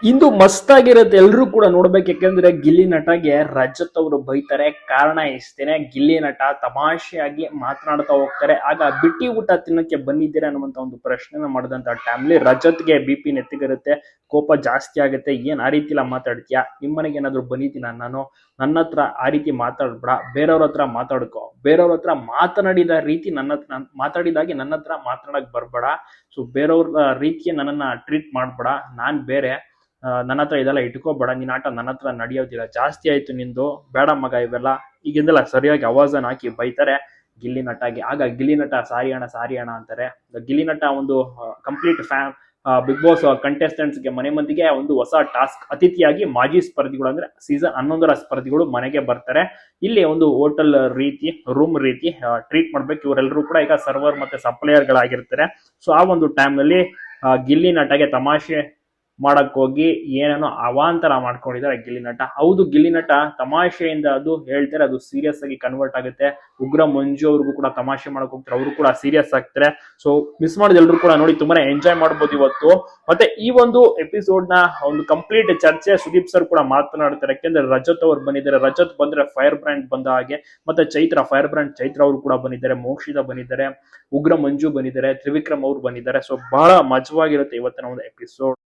ಇಂದು ಮಸ್ತ್ ಆಗಿರುತ್ತೆ, ಎಲ್ರು ಕೂಡ ನೋಡ್ಬೇಕು. ಯಾಕಂದ್ರೆ ಗಿಲ್ಲಿ ನಟಗೆ ರಜತ್ ಅವರು ಬೈತಾರೆ. ಕಾರಣ ಇಷ್ಟೇನೆ, ಗಿಲ್ಲಿ ನಟ ತಮಾಷೆಯಾಗಿ ಮಾತನಾಡ್ತಾ ಹೋಗ್ತಾರೆ. ಆಗ ಬಿಟ್ಟಿ ಊಟ ತಿನ್ನಕ್ಕೆ ಬಂದಿದ್ದೀರಾ ಅನ್ನುವಂತ ಒಂದು ಪ್ರಶ್ನೆನ ಮಾಡಿದಂತ ಟೈಮ್ಲಿ ರಜತ್ಗೆ BP ನೆತ್ತಿಗಿರುತ್ತೆ, ಕೋಪ ಜಾಸ್ತಿ ಆಗುತ್ತೆ. ಏನ್ ಆ ರೀತಿ ಎಲ್ಲ ಮಾತಾಡ್ತೀಯಾ, ನಿಮ್ಮನೆಗೆ ಏನಾದ್ರು ಬಂದಿದ್ದೀನ ನಾನು, ನನ್ನ ಹತ್ರ ಆ ರೀತಿ ಮಾತಾಡ್ಬೇಡ, ಬೇರೆಯವ್ರ ಹತ್ರ ಮಾತಾಡ್ಕೋ, ಬೇರೆಯವ್ರ ಹತ್ರ ಮಾತನಾಡಿದ ರೀತಿ ನನ್ನ ಹತ್ರ ಮಾತಾಡಿದಾಗೆ ನನ್ನ ಹತ್ರ ಮಾತನಾಡಕ್ ಬರ್ಬೇಡ. ಸೊ ಬೇರೆಯವ್ರ ರೀತಿಯ ನನ್ನನ್ನ ಟ್ರೀಟ್ ಮಾಡ್ಬೇಡ, ನಾನ್ ಬೇರೆ, ನನ್ನ ಹತ್ರ ಇದೆಲ್ಲ ಇಟ್ಕೋಬೇಡ, ನಿನ್ನ ಆಟ ನನ್ನ ಹತ್ರ ನಡೆಯೋದಿಲ್ಲ, ಜಾಸ್ತಿ ಆಯ್ತು ನಿಂದು, ಬೇಡ ಮಗ ಇವೆಲ್ಲ, ಈಗಿಂದೆಲ್ಲ ಸರಿಯಾಗಿ ಅವಾಜನ್ ಹಾಕಿ ಬೈತಾರೆ ಗಿಲ್ಲಿ ನಟಗೆ. ಆಗ ಗಿಲ್ಲಿ ನಟ ಸಾರಿ ಅಣ್ಣ ಅಂತಾರೆ. ಗಿಲ್ಲಿ ನಟ ಒಂದು ಕಂಪ್ಲೀಟ್ ಬಿಗ್ ಬಾಸ್ ಕಂಟೆಸ್ಟೆಂಟ್ಸ್ಗೆ, ಮನೆ ಮಂದಿಗೆ ಒಂದು ಹೊಸ ಟಾಸ್ಕ್, ಅತಿಥಿಯಾಗಿ ಮಾಜಿ ಸ್ಪರ್ಧಿಗಳು ಅಂದ್ರೆ ಸೀಸನ್ 11ರ ಸ್ಪರ್ಧಿಗಳು ಮನೆಗೆ ಬರ್ತಾರೆ. ಇಲ್ಲಿ ಒಂದು ಹೋಟೆಲ್ ರೀತಿ, ರೂಮ್ ರೀತಿ ಟ್ರೀಟ್ ಮಾಡ್ಬೇಕು. ಇವರೆಲ್ಲರೂ ಕೂಡ ಈಗ ಸರ್ವರ್ ಮತ್ತೆ ಸಪ್ಲೈಯರ್ ಗಳಾಗಿರ್ತಾರೆ. ಸೊ ಆ ಒಂದು ಟೈಮ್ ನಲ್ಲಿ ಗಿಲ್ಲಿ ನಟಗೆ ತಮಾಷೆ ಮಾಡಕ್ ಹೋಗಿ ಏನೇನೋ ಅವಾಂತರ ಮಾಡ್ಕೊಂಡಿದ್ದಾರೆ ಗಿಲ್ಲಿ ನಟ. ಹೌದು, ಗಿಲ್ಲಿ ನಟ ತಮಾಷೆಯಿಂದ ಅದು ಹೇಳ್ತಾರೆ, ಅದು ಸೀರಿಯಸ್ ಆಗಿ ಕನ್ವರ್ಟ್ ಆಗುತ್ತೆ. ಉಗ್ರ ಮಂಜು ಅವ್ರಿಗೂ ಕೂಡ ತಮಾಷೆ ಮಾಡಕ್ ಹೋಗ್ತಾರೆ, ಅವರು ಕೂಡ ಸೀರಿಯಸ್ ಆಗ್ತಾರೆ. ಸೊ ಮಿಸ್ ಮಾಡಿದ ಎಲ್ರು ಕೂಡ ನೋಡಿ ತುಂಬಾನೇ ಎಂಜಾಯ್ ಮಾಡ್ಬೋದು ಇವತ್ತು. ಮತ್ತೆ ಈ ಒಂದು ಎಪಿಸೋಡ್ ನ ಒಂದು ಕಂಪ್ಲೀಟ್ ಚರ್ಚೆ ಸುದೀಪ್ ಸರ್ ಕೂಡ ಮಾತನಾಡ್ತಾರೆ. ಯಾಕೆಂದ್ರೆ ರಜತ್ ಅವ್ರು ಬಂದಿದ್ದಾರೆ, ರಜತ್ ಬಂದ್ರೆ ಫೈರ್ ಬ್ರ್ಯಾಂಡ್ ಬಂದ ಹಾಗೆ. ಮತ್ತೆ ಚೈತ್ರ, ಫೈರ್ ಬ್ರ್ಯಾಂಡ್ ಚೈತ್ರ ಅವರು ಕೂಡ ಬಂದಿದ್ದಾರೆ, ಮೋಕ್ಷಿತ ಬಂದಿದ್ದಾರೆ, ಉಗ್ರ ಮಂಜು ಬಂದಿದ್ದಾರೆ, ತ್ರಿವಿಕ್ರಮ್ ಅವ್ರು ಬಂದಿದ್ದಾರೆ. ಸೊ ಬಹಳ ಮಜವಾಗಿರುತ್ತೆ ಇವತ್ತಿನ ಒಂದು ಎಪಿಸೋಡ್.